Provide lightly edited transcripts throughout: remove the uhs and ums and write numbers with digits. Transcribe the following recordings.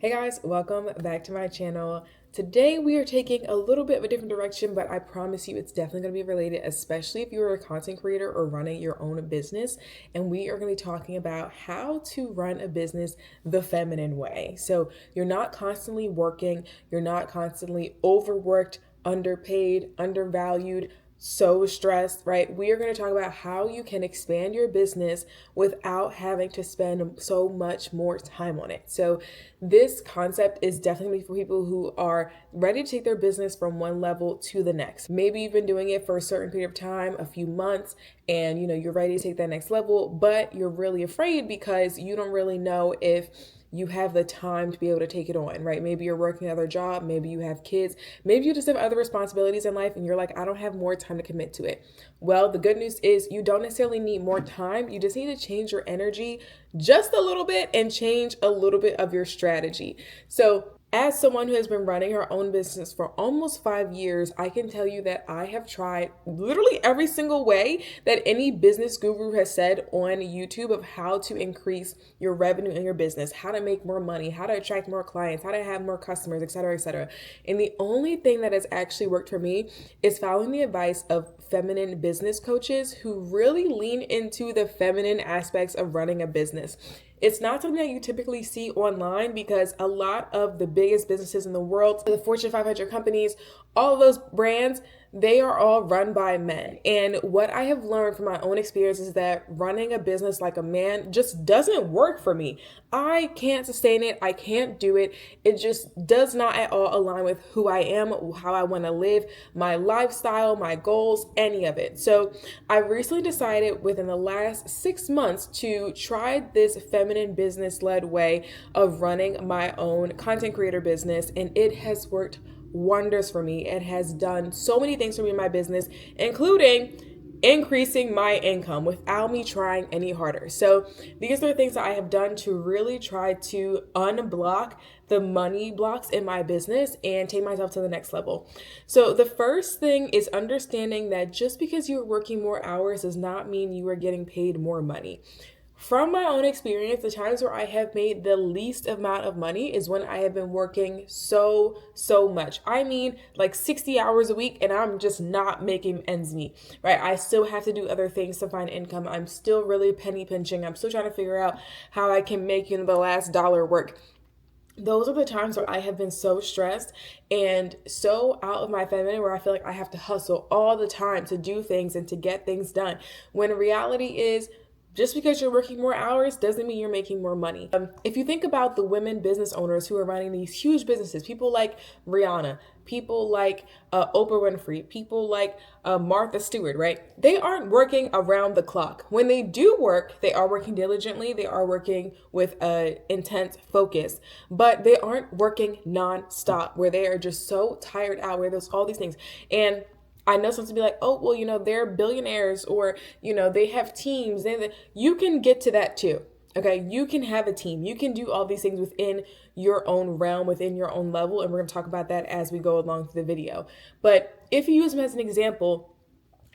Hey guys, welcome back to my channel. Today we are taking a little bit of a different direction, but I promise you it's definitely going to be related, especially if you're a content creator or running your own business. And we are going to be talking about how to run a business the feminine way. So you're not constantly working, you're not constantly overworked, underpaid, undervalued, so stressed, right? We are going to talk about how you can expand your business without having to spend so much more time on it. So, this concept is definitely for people who are ready to take their business from one level to the next. Maybe you've been doing it for a certain period of time, a few months, and you're ready to take that next level, but you're really afraid because you don't really know if you have the time to be able to take it on, right? Maybe you're working another job, maybe you have kids, maybe you just have other responsibilities in life and you're like, I don't have more time to commit to it. Well, the good news is you don't necessarily need more time. You just need to change your energy just a little bit and change a little bit of your strategy. So, as someone who has been running her own business for almost 5 years, I can tell you that I have tried literally every single way that any business guru has said on YouTube of how to increase your revenue in your business, how to make more money, how to attract more clients, how to have more customers, etc., etc. And the only thing that has actually worked for me is following the advice of feminine business coaches who really lean into the feminine aspects of running a business. It's not something that you typically see online because a lot of the biggest businesses in the world, the Fortune 500 companies, all of those brands, they are all run by men. And what I have learned from my own experience is that running a business like a man just doesn't work for me. I can't sustain it. I can't do it. It just does not at all align with who I am, how I want to live, my lifestyle, my goals, any of it. So I recently decided within the last 6 months to try this feminine business led way of running my own content creator business, and it has worked wonders for me. It has done so many things for me in my business, including increasing my income without me trying any harder. So these are the things that I have done to really try to unblock the money blocks in my business and take myself to the next level. So the first thing is understanding that just because you're working more hours does not mean you are getting paid more money. From my own experience, the times where I have made the least amount of money is when I have been working so much. I mean, like 60 hours a week, and I'm just not making ends meet, right? I still have to do other things to find income. I'm still really penny pinching. I'm still trying to figure out how I can make, the last dollar work. Those are the times where I have been so stressed and so out of my feminine where I feel like I have to hustle all the time to do things and to get things done. When reality is, just because you're working more hours doesn't mean you're making more money. If you think about the women business owners who are running these huge businesses, people like Rihanna, people like Oprah Winfrey, people like Martha Stewart, right? They aren't working around the clock. When they do work, they are working diligently. They are working with intense focus, but they aren't working nonstop where they are just so tired out, where there's all these things. And I know some to be like, oh, well, they're billionaires or, they have teams. And you can get to that too. Okay. You can have a team. You can do all these things within your own realm, within your own level. And we're going to talk about that as we go along through the video. But if you use them as an example,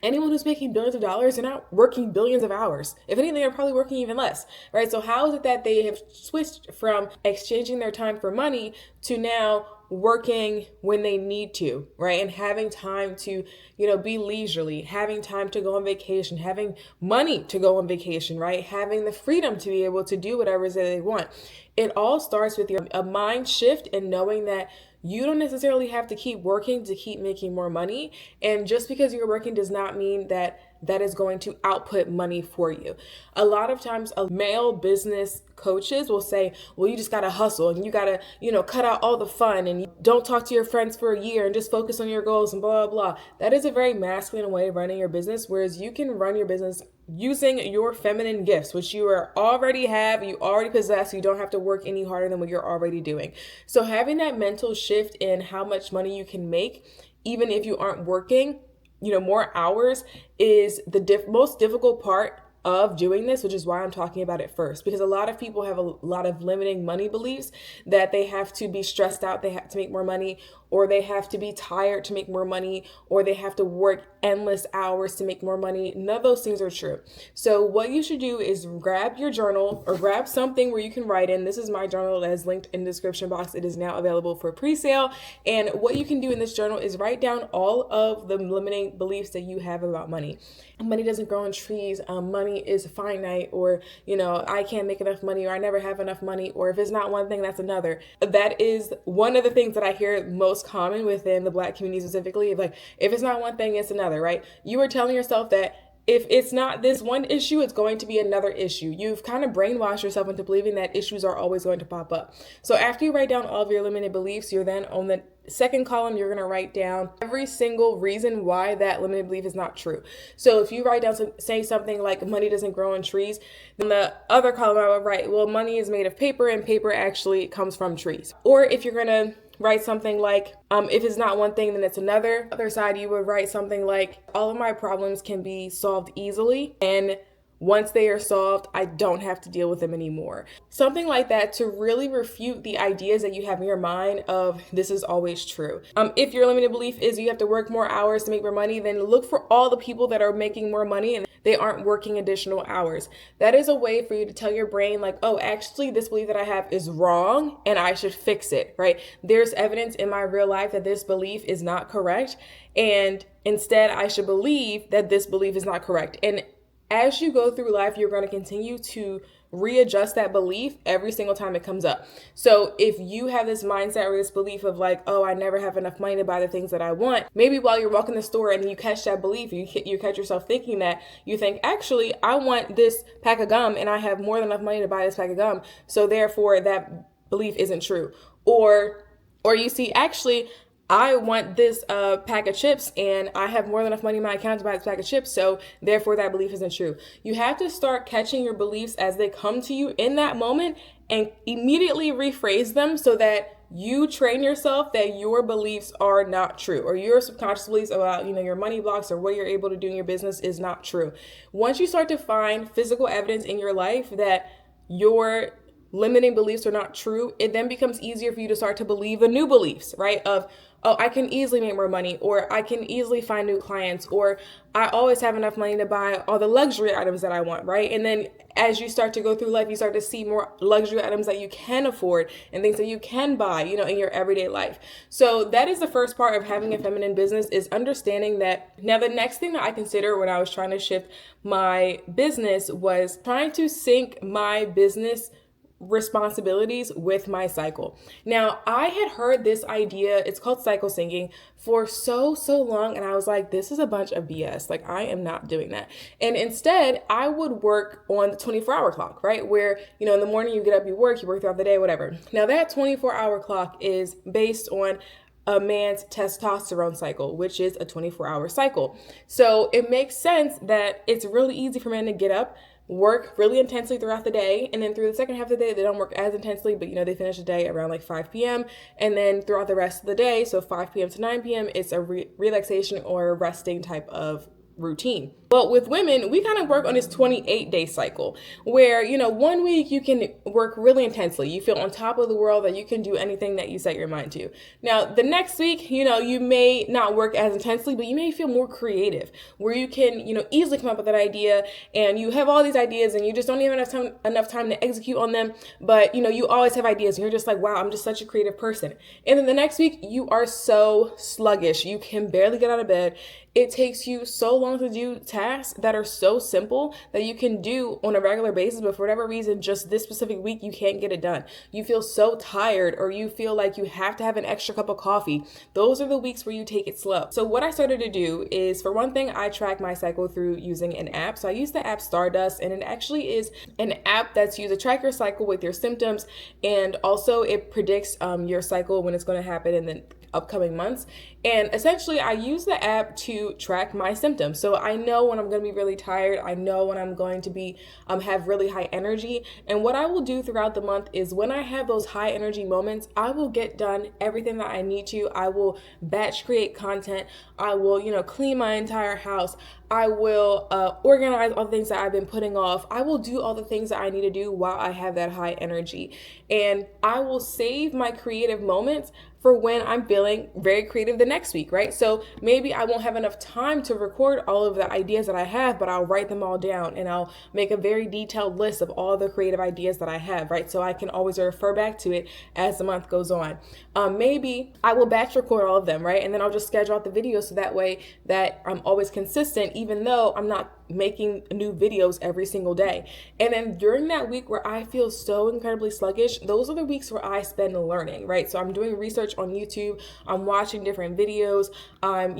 anyone who's making billions of dollars, they're not working billions of hours. If anything, they're probably working even less, right? So how is it that they have switched from exchanging their time for money to now working when they need to, right? And having time to, be leisurely, having time to go on vacation, having money to go on vacation, right? Having the freedom to be able to do whatever it is that they want. It all starts with a mind shift and knowing that you don't necessarily have to keep working to keep making more money. And just because you're working does not mean that is going to output money for you. A lot of times male business coaches will say, well, you just got to hustle and you got to, cut out all the fun and you don't talk to your friends for a year and just focus on your goals and blah, blah, blah. That is a very masculine way of running your business, whereas you can run your business using your feminine gifts, which you already have, you already possess. You don't have to work any harder than what you're already doing. So having that mental shift in how much money you can make, even if you aren't working, more hours, is the most difficult part of doing this, which is why I'm talking about it first, because a lot of people have a lot of limiting money beliefs that they have to be stressed out, they have to make more money, or they have to be tired to make more money, or they have to work endless hours to make more money. None of those things are true. So what you should do is grab your journal or grab something where you can write in. This is my journal that is linked in the description box. It is now available for pre-sale. And what you can do in this journal is write down all of the limiting beliefs that you have about money. Money doesn't grow on trees. Money is finite, or, I can't make enough money, or I never have enough money, or if it's not one thing, that's another. That is one of the things that I hear most common within the Black community specifically. Like, if it's not one thing, it's another, right? You are telling yourself that if it's not this one issue, it's going to be another issue. You've kind of brainwashed yourself into believing that issues are always going to pop up. So after you write down all of your limited beliefs, you're then on the second column, you're going to write down every single reason why that limited belief is not true. So if you write down say something like money doesn't grow on trees, then the other column I would write, well, money is made of paper and paper actually comes from trees. Or if you're going to write something like, if it's not one thing, then it's another. Other side, you would write something like, all of my problems can be solved easily, and once they are solved, I don't have to deal with them anymore. Something like that to really refute the ideas that you have in your mind of this is always true. If your limited belief is you have to work more hours to make more money, then look for all the people that are making more money and they aren't working additional hours. That is a way for you to tell your brain like, oh, actually this belief that I have is wrong and I should fix it, right? There's evidence in my real life that this belief is not correct. And instead I should believe that this belief is not correct. And as you go through life, you're going to continue to readjust that belief every single time it comes up. So if you have this mindset or this belief of like, oh, I never have enough money to buy the things that I want, maybe while you're walking the store and you catch that belief, you catch yourself thinking that, you think, actually, I want this pack of gum and I have more than enough money to buy this pack of gum. So therefore that belief isn't true. Or you see, actually, I want this pack of chips and I have more than enough money in my account to buy this pack of chips. So therefore that belief isn't true. You have to start catching your beliefs as they come to you in that moment and immediately rephrase them so that you train yourself that your beliefs are not true, or your subconscious beliefs about, your money blocks or what you're able to do in your business is not true. Once you start to find physical evidence in your life that your limiting beliefs are not true, it then becomes easier for you to start to believe the new beliefs, right? Of, oh, I can easily make more money, or I can easily find new clients, or I always have enough money to buy all the luxury items that I want, right? And then as you start to go through life, you start to see more luxury items that you can afford and things that you can buy, in your everyday life. So that is the first part of having a feminine business, is understanding that. Now, the next thing that I consider when I was trying to shift my business was trying to sync my business responsibilities with my cycle. Now, I had heard this idea, it's called cycle syncing, for so long, and I was like, this is a bunch of BS. Like, I am not doing that. And instead, I would work on the 24-hour clock, right? Where, in the morning you get up, you work throughout the day, whatever. Now, that 24-hour clock is based on a man's testosterone cycle, which is a 24-hour cycle. So it makes sense that it's really easy for men to get up, work really intensely throughout the day, and then through the second half of the day they don't work as intensely, but they finish the day around like 5 p.m. and then throughout the rest of the day, so 5 p.m. to 9 p.m. it's a relaxation or resting type of routine. But with women, we kind of work on this 28-day cycle where, 1 week you can work really intensely. You feel on top of the world, that you can do anything that you set your mind to. Now, the next week, you may not work as intensely, but you may feel more creative, where you can, easily come up with an idea, and you have all these ideas and you just don't even have enough time to execute on them. But, you always have ideas and you're just like, wow, I'm just such a creative person. And then the next week you are so sluggish. You can barely get out of bed. It takes you so long to do tasks that are so simple that you can do on a regular basis, but for whatever reason, just this specific week, you can't get it done. You feel so tired, or you feel like you have to have an extra cup of coffee. Those are the weeks where you take it slow. So what I started to do is, for one thing, I track my cycle through using an app. So I use the app Stardust, and it actually is an app that's used to track your cycle with your symptoms, and also it predicts your cycle when it's going to happen in the upcoming months. And essentially I use the app to track my symptoms. So I know when I'm going to be really tired. I know when I'm going to be have really high energy. And what I will do throughout the month is, when I have those high energy moments, I will get done everything that I need to. I will batch create content. I will, clean my entire house. I will organize all the things that I've been putting off. I will do all the things that I need to do while I have that high energy. And I will save my creative moments for when I'm feeling very creative the next week, right? So maybe I won't have enough time to record all of the ideas that I have, but I'll write them all down and I'll make a very detailed list of all the creative ideas that I have, right? So I can always refer back to it as the month goes on. Maybe I will batch record all of them, right? And then I'll just schedule out the videos so that way that I'm always consistent, even though I'm not making new videos every single day. And then during that week where I feel so incredibly sluggish, those are the weeks where I spend learning, right? So I'm doing research on YouTube, I'm watching different videos, I'm,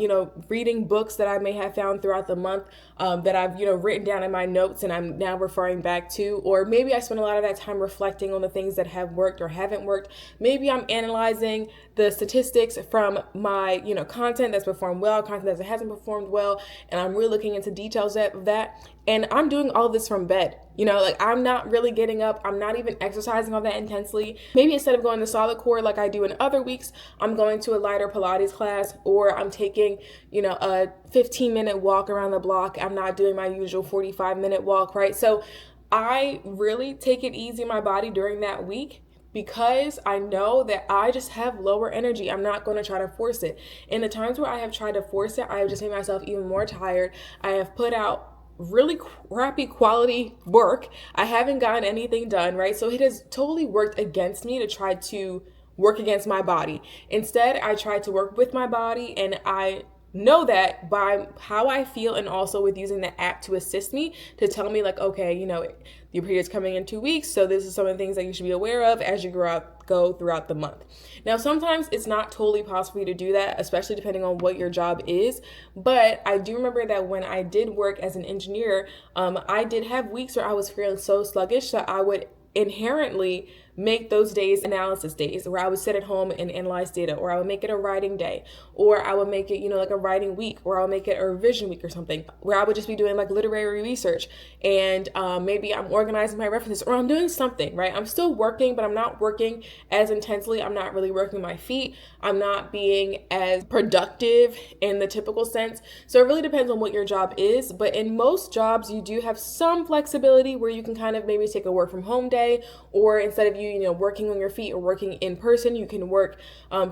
reading books that I may have found throughout the month that I've, written down in my notes and I'm now referring back to, or maybe I spend a lot of that time reflecting on the things that have worked or haven't worked. Maybe I'm analyzing the statistics from my, content that's performed well, content that hasn't performed well, and I'm really looking into details of that. And I'm doing all this from bed. I'm not really getting up. I'm not even exercising all that intensely. Maybe instead of going to solid core like I do in other weeks, I'm going to a lighter Pilates class, or I'm taking, a 15-minute walk around the block. I'm not doing my usual 45-minute walk, right? So I really take it easy in my body during that week, because I know that I just have lower energy. I'm not going to try to force it. In the times where I have tried to force it, I have just made myself even more tired. I have put out really crappy quality work. I haven't gotten anything done, right? So it has totally worked against me to try to work against my body. Instead, I try to work with my body, and I know that by how I feel, and also with using the app to assist me to tell me okay, your period's coming in 2 weeks, so this is some of the things that you should be aware of as you go throughout the month. Now, sometimes it's not totally possible for you to do that, especially depending on what your job is. But I do remember that when I did work as an engineer, I did have weeks where I was feeling so sluggish that I would inherently make those days analysis days, where I would sit at home and analyze data, or I would make it a writing day, or I would make it, like a writing week, or I'll make it a revision week or something, where I would just be doing literary research, and maybe I'm organizing my references, or I'm doing something, right? I'm still working, but I'm not working as intensely. I'm not really working my feet. I'm not being as productive in the typical sense. So it really depends on what your job is, but in most jobs, you do have some flexibility where you can kind of maybe take a work from home day, or instead of you working on your feet or working in person, you can work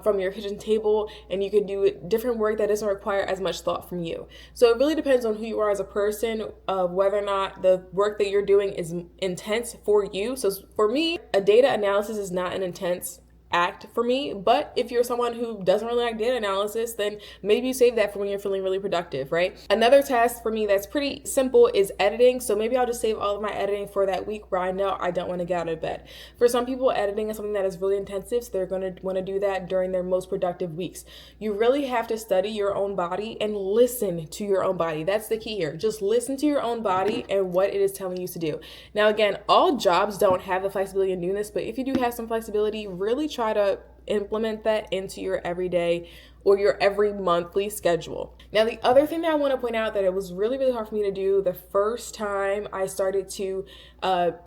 from your kitchen table, and you can do different work that doesn't require as much thought from you. So it really depends on who you are as a person, of whether or not the work that you're doing is intense for you. So for me, a data analysis is not an intense act for me, but if you're someone who doesn't really like data analysis, then maybe you save that for when you're feeling really productive, right? Another task for me that's pretty simple is editing. So maybe I'll just save all of my editing for that week where I know I don't want to get out of bed. For some people, editing is something that is really intensive, so they're going to want to do that during their most productive weeks. You really have to study your own body and listen to your own body. That's the key here. Just listen to your own body and what it is telling you to do. Now, again, all jobs don't have the flexibility and doing this, but if you do have some flexibility, really try to implement that into your everyday or your every monthly schedule. Now, the other thing that I want to point out that it was really, really hard for me to do the first time I started to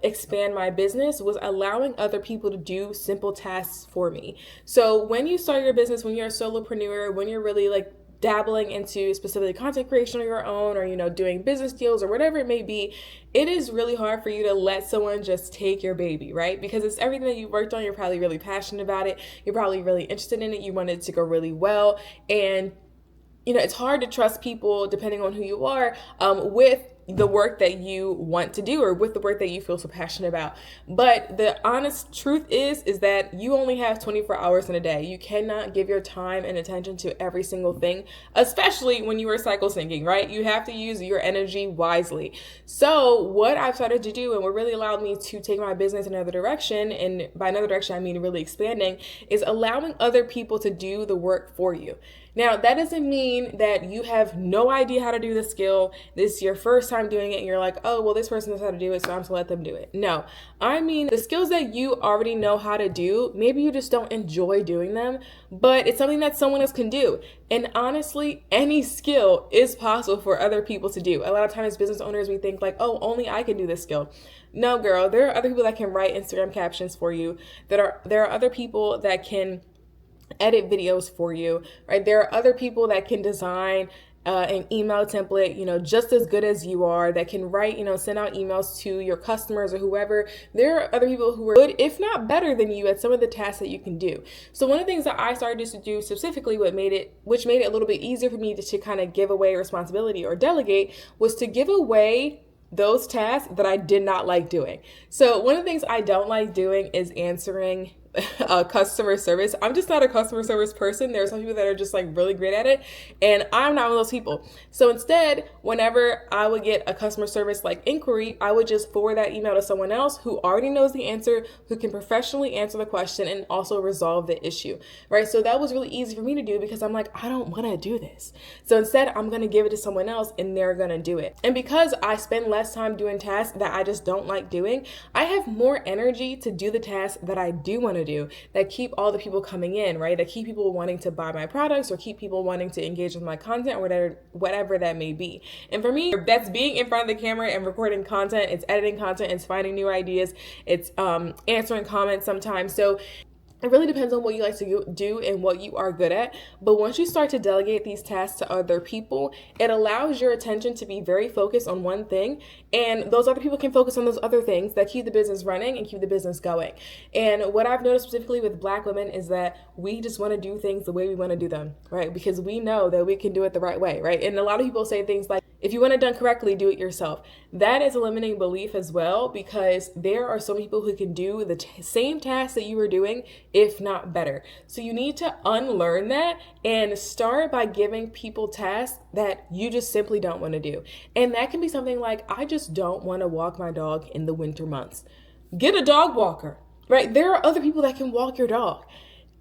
expand my business was allowing other people to do simple tasks for me. So when you start your business, when you're a solopreneur, when you're really dabbling into specifically content creation on your own, or doing business deals or whatever it may be, it is really hard for you to let someone just take your baby, right? Because it's everything that you worked on. You're probably really passionate about it. You're probably really interested in it. You want it to go really well. And it's hard to trust people, depending on who you are, with the work that you want to do, or with the work that you feel so passionate about. But the honest truth is that you only have 24 hours in a day. You cannot give your time and attention to every single thing, especially when you are cycle syncing, right? You have to use your energy wisely. So what I've started to do, and what really allowed me to take my business in another direction, and by another direction, I mean really expanding, is allowing other people to do the work for you. Now, that doesn't mean that you have no idea how to do the skill. This is your first time doing it and you're like, oh, well, this person knows how to do it, so I'm just gonna let them do it. No, I mean the skills that you already know how to do, maybe you just don't enjoy doing them, but it's something that someone else can do. And honestly, any skill is possible for other people to do. A lot of times as business owners, we think oh, only I can do this skill. No, girl, there are other people that can write Instagram captions for you. There are other people that can edit videos for you, right? There are other people that can design an email template, just as good as you are, that can write, send out emails to your customers or whoever. There are other people who are good, if not better than you, at some of the tasks that you can do. So one of the things that I started to do specifically, which made it a little bit easier for me to kind of give away responsibility or delegate, was to give away those tasks that I did not like doing. So one of the things I don't like doing is answering customer service. I'm just not a customer service person. There are some people that are just like really great at it, and I'm not one of those people. So instead, whenever I would get a customer service like inquiry, I would just forward that email to someone else who already knows the answer, who can professionally answer the question and also resolve the issue, right? So that was really easy for me to do because I'm like, I don't want to do this. So instead, I'm going to give it to someone else and they're going to do it. And because I spend less time doing tasks that I just don't like doing, I have more energy to do the tasks that I do want to do, that keep all the people coming in, right? That keep people wanting to buy my products or keep people wanting to engage with my content or whatever that may be. And for me, that's being in front of the camera and recording content. It's editing content. It's finding new ideas. It's answering comments sometimes. So it really depends on what you like to do and what you are good at. But once you start to delegate these tasks to other people, it allows your attention to be very focused on one thing. And those other people can focus on those other things that keep the business running and keep the business going. And what I've noticed specifically with Black women is that we just want to do things the way we want to do them, right? Because we know that we can do it the right way, right? And a lot of people say things like, if you want it done correctly, do it yourself. That is a limiting belief as well, because there are so many people who can do the same tasks that you are doing, if not better. So you need to unlearn that and start by giving people tasks that you just simply don't want to do. And that can be something like, I just don't want to walk my dog in the winter months. Get a dog walker, right? There are other people that can walk your dog.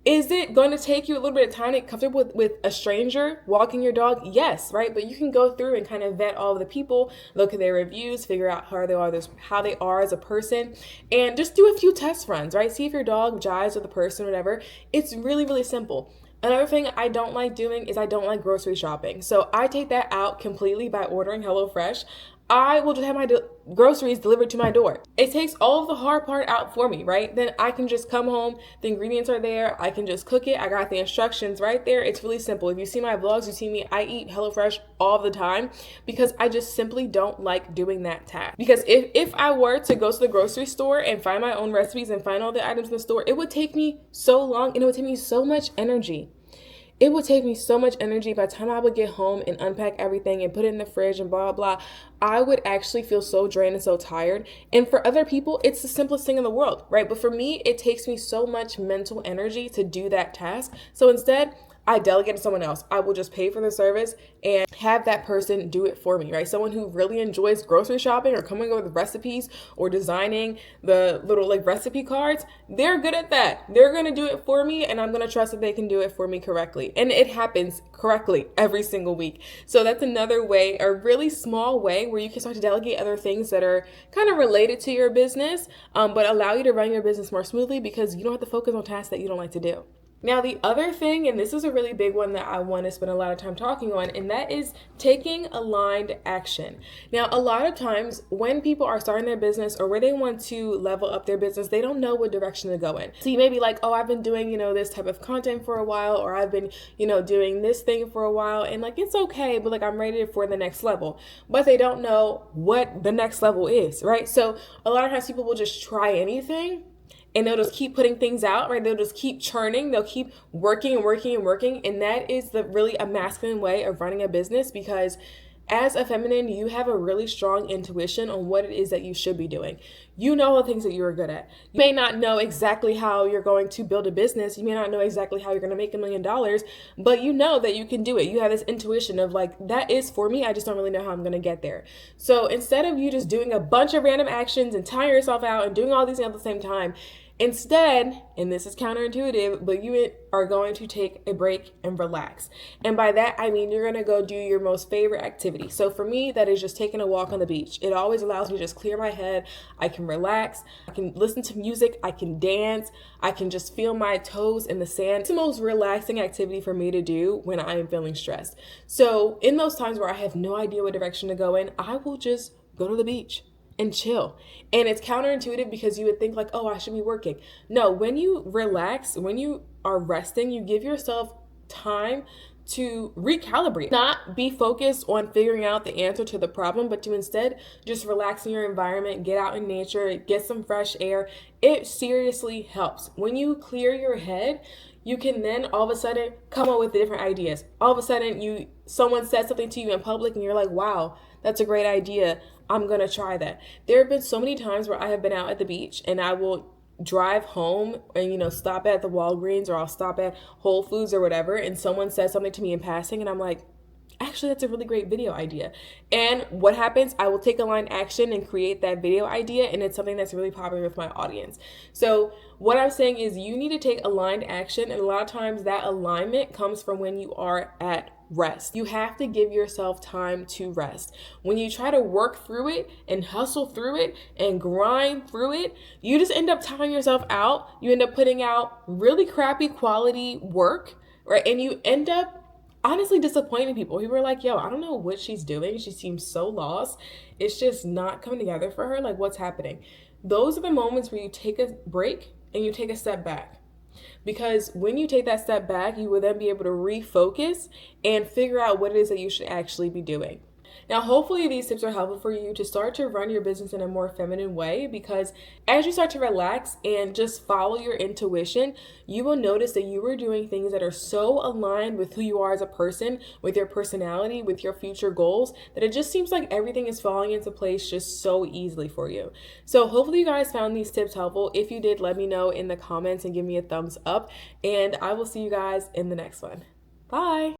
Is it going to take you a little bit of time to get comfortable with a stranger walking your dog? Yes, right? But you can go through and kind of vet all of the people, look at their reviews, figure out how they are as a person, and just do a few test runs, right? See if your dog jives with the person or whatever. It's really, really simple. Another thing I don't like doing is I don't like grocery shopping. So I take that out completely by ordering HelloFresh. I will just have my groceries delivered to my door. It takes all of the hard part out for me, right? Then I can just come home, the ingredients are there, I can just cook it, I got the instructions right there. It's really simple. If you see my vlogs, you see me, I eat HelloFresh all the time because I just simply don't like doing that task. Because if I were to go to the grocery store and find my own recipes and find all the items in the store, it would take me so long and it would take me so much energy. It would take me so much energy. By the time I would get home and unpack everything and put it in the fridge and blah, blah, I would actually feel so drained and so tired. And for other people, it's the simplest thing in the world, right? But for me, it takes me so much mental energy to do that task. So instead, I delegate to someone else. I will just pay for the service and have that person do it for me, right? Someone who really enjoys grocery shopping or coming up with recipes or designing the little recipe cards, they're good at that. They're going to do it for me and I'm going to trust that they can do it for me correctly. And it happens correctly every single week. So that's another way, a really small way where you can start to delegate other things that are kind of related to your business, but allow you to run your business more smoothly because you don't have to focus on tasks that you don't like to do. Now, the other thing, and this is a really big one that I want to spend a lot of time talking on, and that is taking aligned action. Now, a lot of times when people are starting their business or where they want to level up their business, they don't know what direction to go in. So you may be like, oh, I've been doing, this type of content for a while, or I've been, doing this thing for a while, and it's okay, but I'm ready for the next level. But they don't know what the next level is, right? So a lot of times people will just try anything. And they'll just keep putting things out, right? They'll just keep churning. They'll keep working and working and working. And that is really a masculine way of running a business, because as a feminine, you have a really strong intuition on what it is that you should be doing. You know the things that you're good at. You may not know exactly how you're going to build a business. You may not know exactly how you're going to make $1 million, but you know that you can do it. You have this intuition of that is for me. I just don't really know how I'm going to get there. So instead of you just doing a bunch of random actions and tiring yourself out and doing all these things at the same time, instead, and this is counterintuitive, but you are going to take a break and relax. And by that, I mean you're going to go do your most favorite activity. So for me, that is just taking a walk on the beach. It always allows me to just clear my head. I can relax. I can listen to music. I can dance. I can just feel my toes in the sand. It's the most relaxing activity for me to do when I am feeling stressed. So in those times where I have no idea what direction to go in, I will just go to the beach and chill. And it's counterintuitive because you would think oh, I should be working. No, when you relax, when you are resting, you give yourself time to recalibrate, not be focused on figuring out the answer to the problem, but to instead just relax in your environment, get out in nature, get some fresh air. It seriously helps. When you clear your head, you can then all of a sudden come up with different ideas. All of a sudden someone said something to you in public and you're like, wow, that's a great idea. I'm gonna try that. There have been so many times where I have been out at the beach and I will drive home and stop at the Walgreens, or I'll stop at Whole Foods or whatever, and someone says something to me in passing and I'm like, actually, that's a really great video idea. And what happens? I will take aligned action and create that video idea, and it's something that's really popular with my audience. So what I'm saying is you need to take aligned action, and a lot of times that alignment comes from when you are at rest. You have to give yourself time to rest. When you try to work through it and hustle through it and grind through it, you just end up tiring yourself out. You end up putting out really crappy quality work, right? And you end up honestly disappointing people. People are like, yo, I don't know what she's doing. She seems so lost. It's just not coming together for her. Like, what's happening? Those are the moments where you take a break and you take a step back. Because when you take that step back, you will then be able to refocus and figure out what it is that you should actually be doing. Now, hopefully these tips are helpful for you to start to run your business in a more feminine way, because as you start to relax and just follow your intuition, you will notice that you are doing things that are so aligned with who you are as a person, with your personality, with your future goals, that it just seems like everything is falling into place just so easily for you. So hopefully you guys found these tips helpful. If you did, let me know in the comments and give me a thumbs up, and I will see you guys in the next one. Bye.